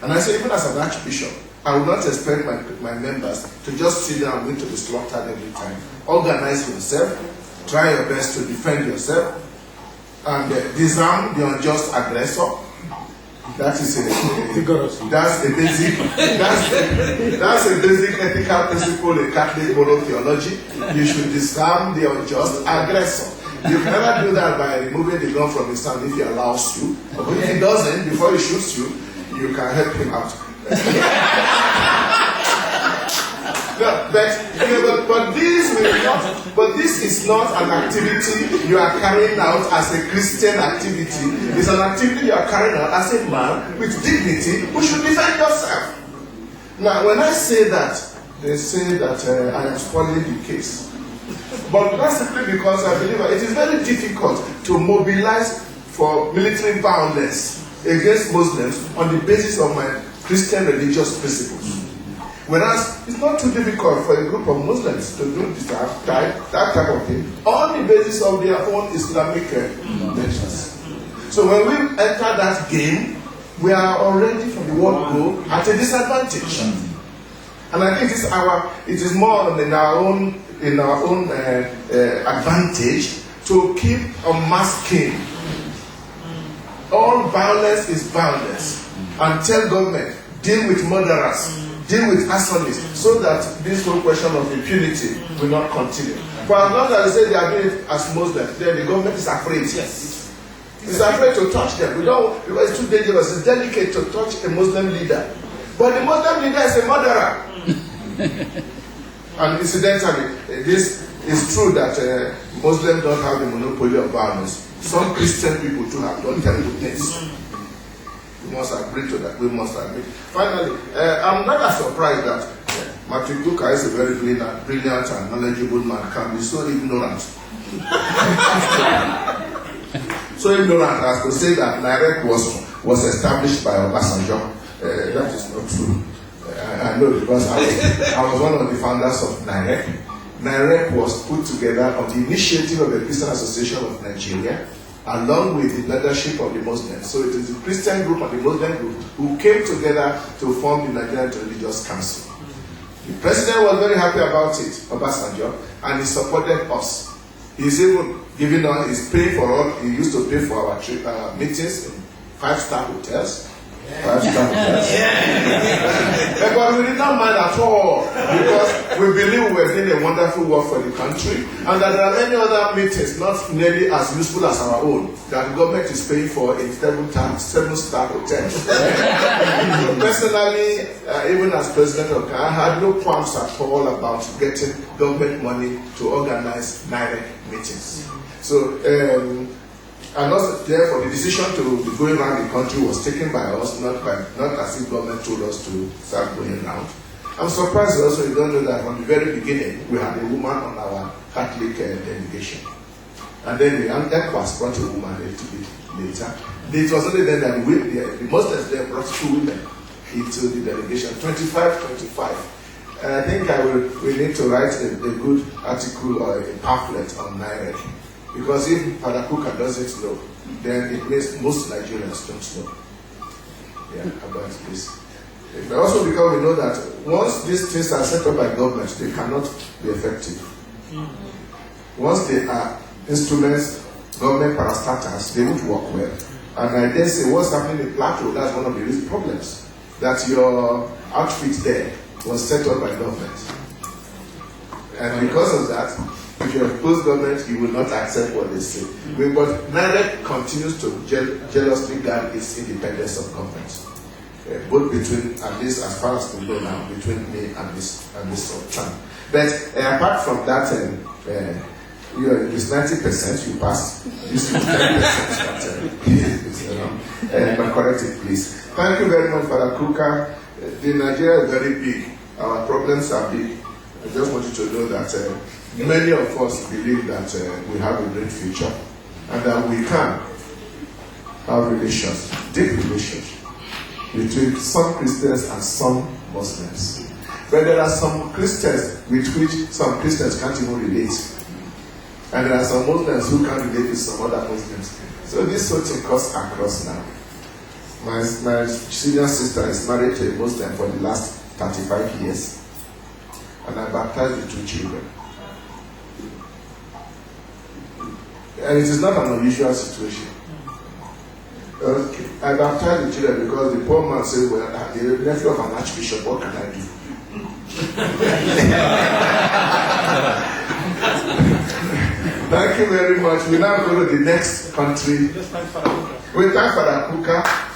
And I say, even as an archbishop, I would not expect my members to just sit down and wait to be slaughtered every time. Organize yourself, try your best to defend yourself, and disarm the unjust aggressor. That is that's a basic ethical principle in Catholic moral theology. You should disarm the unjust aggressor. You can never do that by removing the gun from his hand if he allows you. But if he doesn't, before he shoots you, you can help him out. But this is not an activity you are carrying out as a Christian activity. It's an activity you are carrying out as a man with dignity who should defend yourself. Now, when I say that, they say that I am spoiling the case. But that's simply because I believe it is very difficult to mobilize for military violence against Muslims on the basis of my Christian religious principles. Whereas it's not too difficult for a group of Muslims to do that type of thing on the basis of their own Islamic measures. So when we enter that game, we are already from the word go at a disadvantage. And I think it is more in our own advantage to keep unmasking. All violence is violence. And tell government, deal with murderers, deal with arsonists, so that this whole question of impunity will not continue. For as long as they say they are doing it as Muslims, then the government is afraid. Yes. It's afraid to touch them. Because it's too dangerous. It's delicate to touch a Muslim leader. But the Muslim leader is a murderer. And incidentally, this is true that Muslims don't have the monopoly of violence. Some Christian people too have. Don't tell me this. We must agree to that. We must agree. Finally, I'm not as surprised that Matthew Kukah is a very brilliant and knowledgeable man, can be so ignorant. So ignorant as to say that NIREC was established by Obasanjo. That is not true. I know because I was one of the founders of NIREC. NIREC was put together on the initiative of the Christian Association of Nigeria, along with the leadership of the Muslims. So it is the Christian group and the Muslim group who came together to form the Nigerian Religious Council. The president was very happy about it, Obasanjo, and he supported us. He's even giving us, he's paying for all, he used to pay for our meetings in 5-star hotels. 5-star hotels. But we did not mind at all, because we believe we were doing a wonderful work for the country, and that there are many other meetings, not nearly as useful as our own, that the government is paying for in 7-star hotels. So personally, even as president of Ghana, I had no qualms at all about getting government money to organize NIREC meetings. So, and also, therefore, the decision to be going around the country was taken by us, not as if government told us to start going around. I'm surprised also you don't know that from the very beginning we had a woman on our Catholic delegation. And then the ECOWAS brought a woman a little bit later. It was only then that the Muslims there brought 2 women into the delegation, 25. And I think we need to write a good article or a pamphlet on NIREC. Because if Father Kukah doesn't know, then it means most Nigerians don't know about this. But also because we know that once these things are set up by government, they cannot be effective. Once they are instruments, government parastatals, they won't work well. And I then say, what's happening in Plateau? That's one of the real problems. That your outfit there was set up by government. And because of that, if you oppose government, you will not accept what they say. But NIREC continues to jealously guard its independence of government. Both between, at least as far as we know now, between me and this Sultan. But apart from that, this 90% you pass, this 10%, but correct it, please. Thank you very much, Father Kukah. The Nigeria is very big. Our problems are big. I just want you to know that many of us believe that we have a great future and that we can have relations, deep relations, between some Christians and some Muslims. But there are some Christians with which some Christians can't even relate. And there are some Muslims who can't relate with some other Muslims. So this sort of cuts across now. My senior sister is married to a Muslim for the last 35 years, and I baptized the 2 children. And it is not an unusual situation. Okay. I baptized the children because the poor man said, well, I'm the nephew of an archbishop, what can I do? Thank you very much. We now go to the next country. We thank Father Kukah